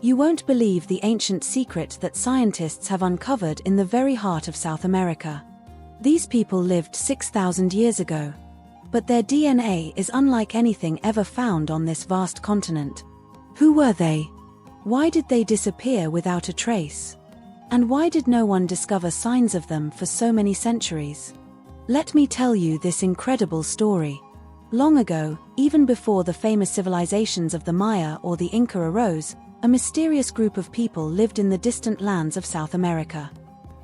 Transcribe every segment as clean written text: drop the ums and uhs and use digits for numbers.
You won't believe the ancient secret that scientists have uncovered in the very heart of South America. These people lived 6,000 years ago. But their DNA is unlike anything ever found on this vast continent. Who were they? Why did they disappear without a trace? And why did no one discover signs of them for so many centuries? Let me tell you this incredible story. Long ago, even before the famous civilizations of the Maya or the Inca arose, a mysterious group of people lived in the distant lands of South America.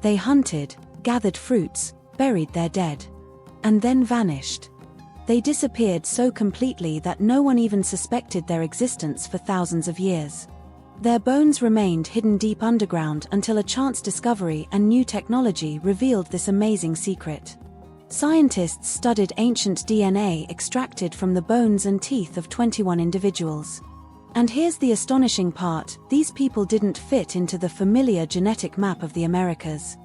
They hunted, gathered fruits, buried their dead, and then vanished. They disappeared so completely that no one even suspected their existence for thousands of years. Their bones remained hidden deep underground until a chance discovery and new technology revealed this amazing secret. Scientists studied ancient DNA extracted from the bones and teeth of 21 individuals. And here's the astonishing part: these people didn't fit into the familiar genetic map of the Americas.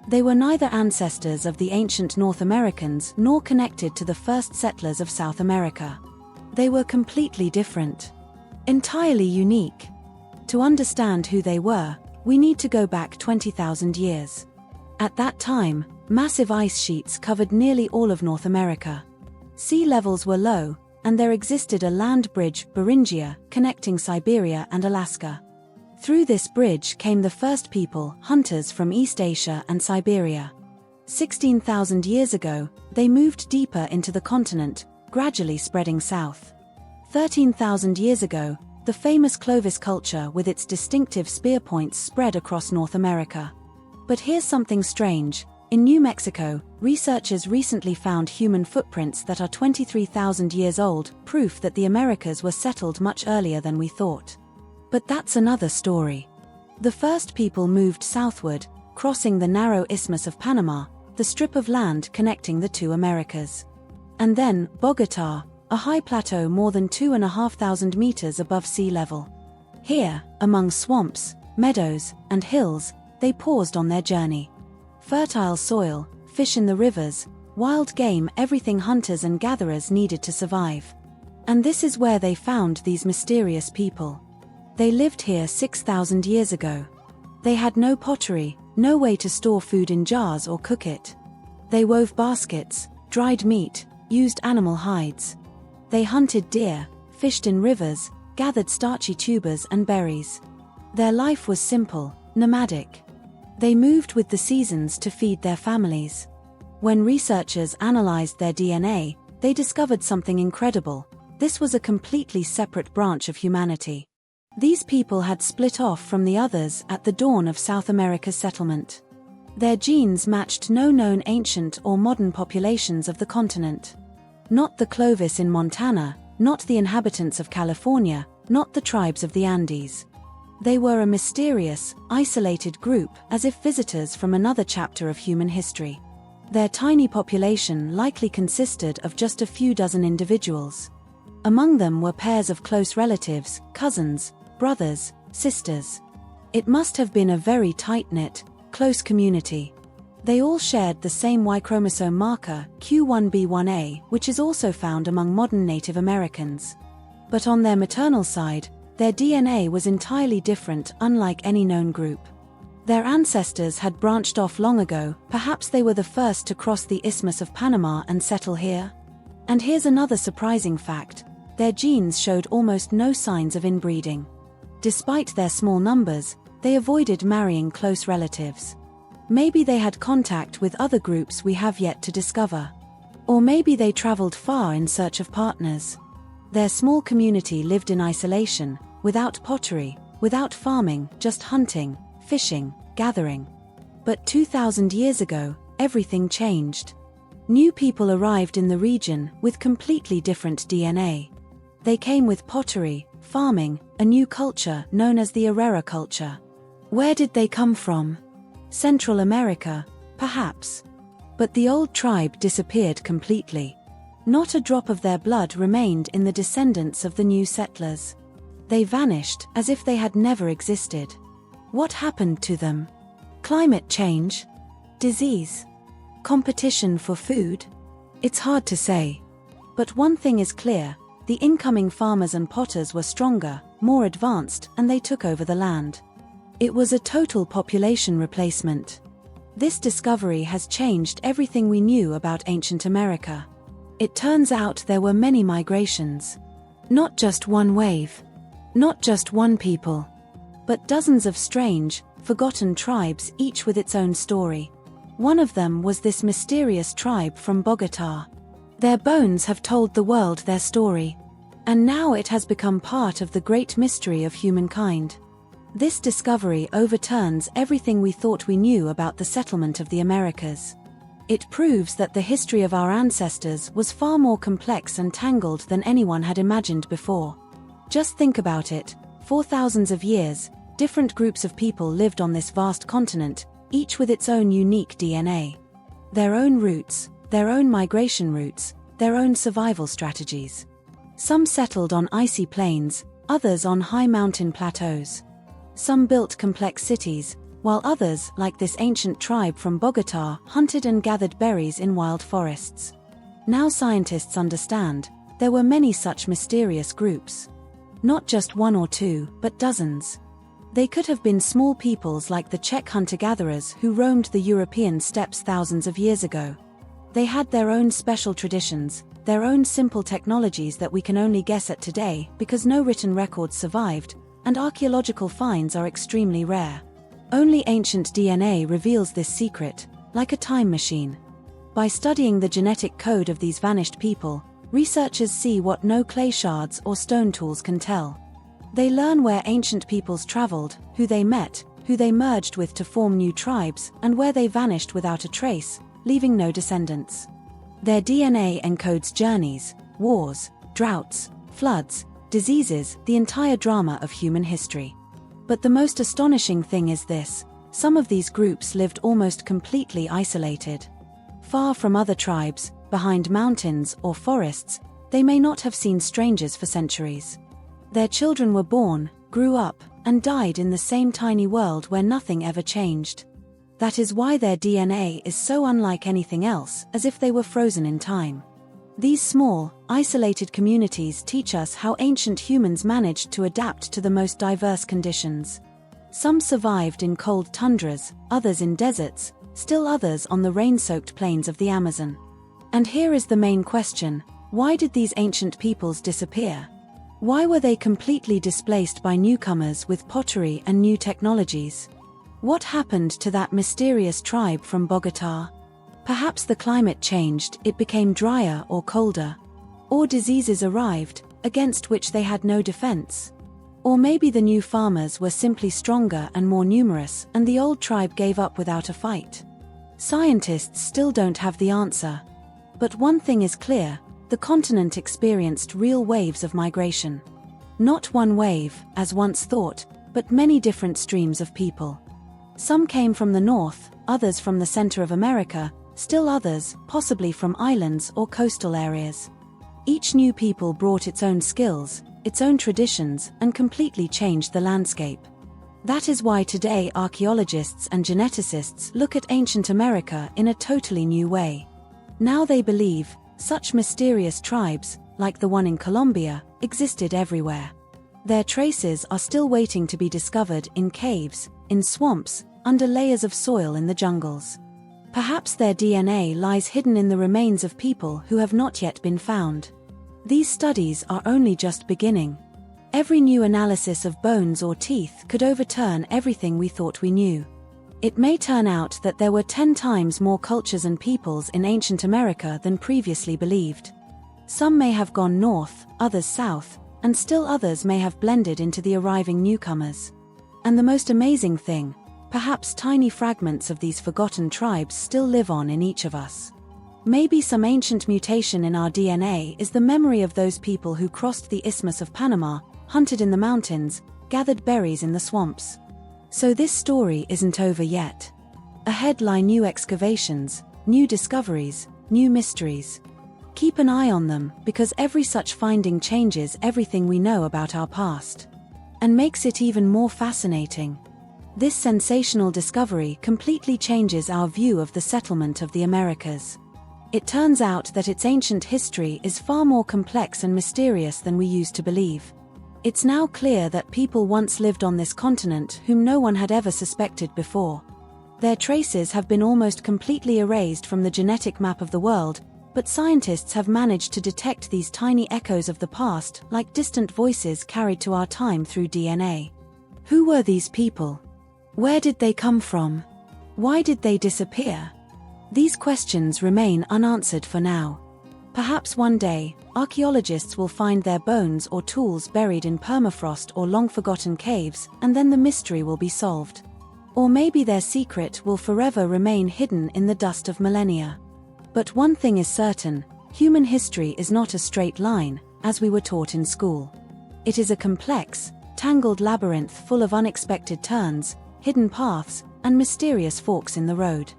They were neither ancestors of the ancient North Americans nor connected to the first settlers of South America. They were completely different. Entirely unique. To understand who they were, we need to go back 20,000 years. At that time, massive ice sheets covered nearly all of North America. Sea levels were low, and there existed a land bridge, Beringia, connecting Siberia and Alaska. Through this bridge came the first people, hunters from East Asia and Siberia. 16,000 years ago, they moved deeper into the continent, gradually spreading south. 13,000 years ago, the famous Clovis culture with its distinctive spear points spread across North America. But here's something strange. In New Mexico, researchers recently found human footprints that are 23,000 years old, proof that the Americas were settled much earlier than we thought. But that's another story. The first people moved southward, crossing the narrow Isthmus of Panama, the strip of land connecting the two Americas. And then, Bogota, a high plateau more than 2,500 meters above sea level. Here, among swamps, meadows, and hills, they paused on their journey. Fertile soil, fish in the rivers, wild game, everything hunters and gatherers needed to survive. And this is where they found these mysterious people. They lived here 6,000 years ago. They had no pottery, no way to store food in jars or cook it. They wove baskets, dried meat, used animal hides. They hunted deer, fished in rivers, gathered starchy tubers and berries. Their life was simple, nomadic. They moved with the seasons to feed their families. When researchers analyzed their DNA, they discovered something incredible. This was a completely separate branch of humanity. These people had split off from the others at the dawn of South America's settlement. Their genes matched no known ancient or modern populations of the continent. Not the Clovis in Montana, not the inhabitants of California, not the tribes of the Andes. They were a mysterious, isolated group, as if visitors from another chapter of human history. Their tiny population likely consisted of just a few dozen individuals. Among them were pairs of close relatives, cousins, brothers, sisters. It must have been a very tight-knit, close community. They all shared the same Y chromosome marker, Q1b1a, which is also found among modern Native Americans. But on their maternal side, their DNA was entirely different, unlike any known group. Their ancestors had branched off long ago, perhaps they were the first to cross the Isthmus of Panama and settle here. And here's another surprising fact: their genes showed almost no signs of inbreeding. Despite their small numbers, they avoided marrying close relatives. Maybe they had contact with other groups we have yet to discover. Or maybe they traveled far in search of partners. Their small community lived in isolation, without pottery, without farming, just hunting, fishing, gathering. But 2,000 years ago, everything changed. New people arrived in the region with completely different DNA. They came with pottery, farming, a new culture known as the Herrera culture. Where did they come from? Central America, perhaps. But the old tribe disappeared completely. Not a drop of their blood remained in the descendants of the new settlers. They vanished as if they had never existed. What happened to them? Climate change? Disease? Competition for food? It's hard to say. But one thing is clear: the incoming farmers and potters were stronger, more advanced, and they took over the land. It was a total population replacement. This discovery has changed everything we knew about ancient America. It turns out there were many migrations. Not just one wave. Not just one people. But dozens of strange, forgotten tribes, each with its own story. One of them was this mysterious tribe from Bogota. Their bones have told the world their story. And now it has become part of the great mystery of humankind. This discovery overturns everything we thought we knew about the settlement of the Americas. It proves that the history of our ancestors was far more complex and tangled than anyone had imagined before. Just think about it, for thousands of years, different groups of people lived on this vast continent, each with its own unique DNA. Their own roots, their own migration routes, their own survival strategies. Some settled on icy plains, others on high mountain plateaus. Some built complex cities, while others, like this ancient tribe from Bogota, hunted and gathered berries in wild forests. Now scientists understand, there were many such mysterious groups. Not just one or two, but dozens. They could have been small peoples like the Czech hunter-gatherers who roamed the European steppes thousands of years ago. They had their own special traditions, their own simple technologies that we can only guess at today because no written records survived, and archaeological finds are extremely rare. Only ancient DNA reveals this secret, like a time machine. By studying the genetic code of these vanished people, researchers see what no clay shards or stone tools can tell. They learn where ancient peoples traveled, who they met, who they merged with to form new tribes, and where they vanished without a trace, leaving no descendants. Their DNA encodes journeys, wars, droughts, floods, diseases, the entire drama of human history. But the most astonishing thing is this: some of these groups lived almost completely isolated. Far from other tribes, behind mountains or forests, they may not have seen strangers for centuries. Their children were born, grew up, and died in the same tiny world where nothing ever changed. That is why their DNA is so unlike anything else, as if they were frozen in time. These small, isolated communities teach us how ancient humans managed to adapt to the most diverse conditions. Some survived in cold tundras, others in deserts, still others on the rain-soaked plains of the Amazon. And here is the main question: why did these ancient peoples disappear? Why were they completely displaced by newcomers with pottery and new technologies? What happened to that mysterious tribe from Bogota? Perhaps the climate changed, it became drier or colder. Or diseases arrived, against which they had no defense. Or maybe the new farmers were simply stronger and more numerous, and the old tribe gave up without a fight. Scientists still don't have the answer. But one thing is clear: the continent experienced real waves of migration. Not one wave, as once thought, but many different streams of people. Some came from the north, others from the center of America, still others, possibly from islands or coastal areas. Each new people brought its own skills, its own traditions, and completely changed the landscape. That is why today archaeologists and geneticists look at ancient America in a totally new way. Now they believe such mysterious tribes, like the one in Colombia, existed everywhere. Their traces are still waiting to be discovered in caves, in swamps, under layers of soil in the jungles. Perhaps their DNA lies hidden in the remains of people who have not yet been found. These studies are only just beginning. Every new analysis of bones or teeth could overturn everything we thought we knew. It may turn out that there were 10 times more cultures and peoples in ancient America than previously believed. Some may have gone north, others south, and still others may have blended into the arriving newcomers. And the most amazing thing, perhaps tiny fragments of these forgotten tribes still live on in each of us. Maybe some ancient mutation in our DNA is the memory of those people who crossed the Isthmus of Panama, hunted in the mountains, gathered berries in the swamps. So this story isn't over yet. Ahead lie new excavations, new discoveries, new mysteries. Keep an eye on them, because every such finding changes everything we know about our past. And makes it even more fascinating. This sensational discovery completely changes our view of the settlement of the Americas. It turns out that its ancient history is far more complex and mysterious than we used to believe. It's now clear that people once lived on this continent whom no one had ever suspected before. Their traces have been almost completely erased from the genetic map of the world, but scientists have managed to detect these tiny echoes of the past, like distant voices carried to our time through DNA. Who were these people? Where did they come from? Why did they disappear? These questions remain unanswered for now. Perhaps one day, archaeologists will find their bones or tools buried in permafrost or long-forgotten caves, and then the mystery will be solved. Or maybe their secret will forever remain hidden in the dust of millennia. But one thing is certain: human history is not a straight line, as we were taught in school. It is a complex, tangled labyrinth full of unexpected turns, hidden paths, and mysterious forks in the road.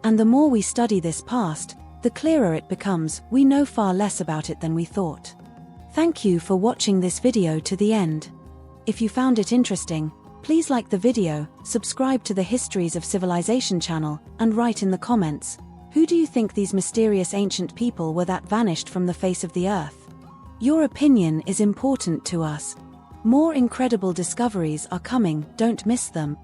And the more we study this past, the clearer it becomes. We know far less about it than we thought. Thank you for watching this video to the end. If you found it interesting, please like the video, subscribe to the Histories of Civilization channel, and write in the comments, who do you think these mysterious ancient people were that vanished from the face of the earth? Your opinion is important to us. More incredible discoveries are coming, don't miss them.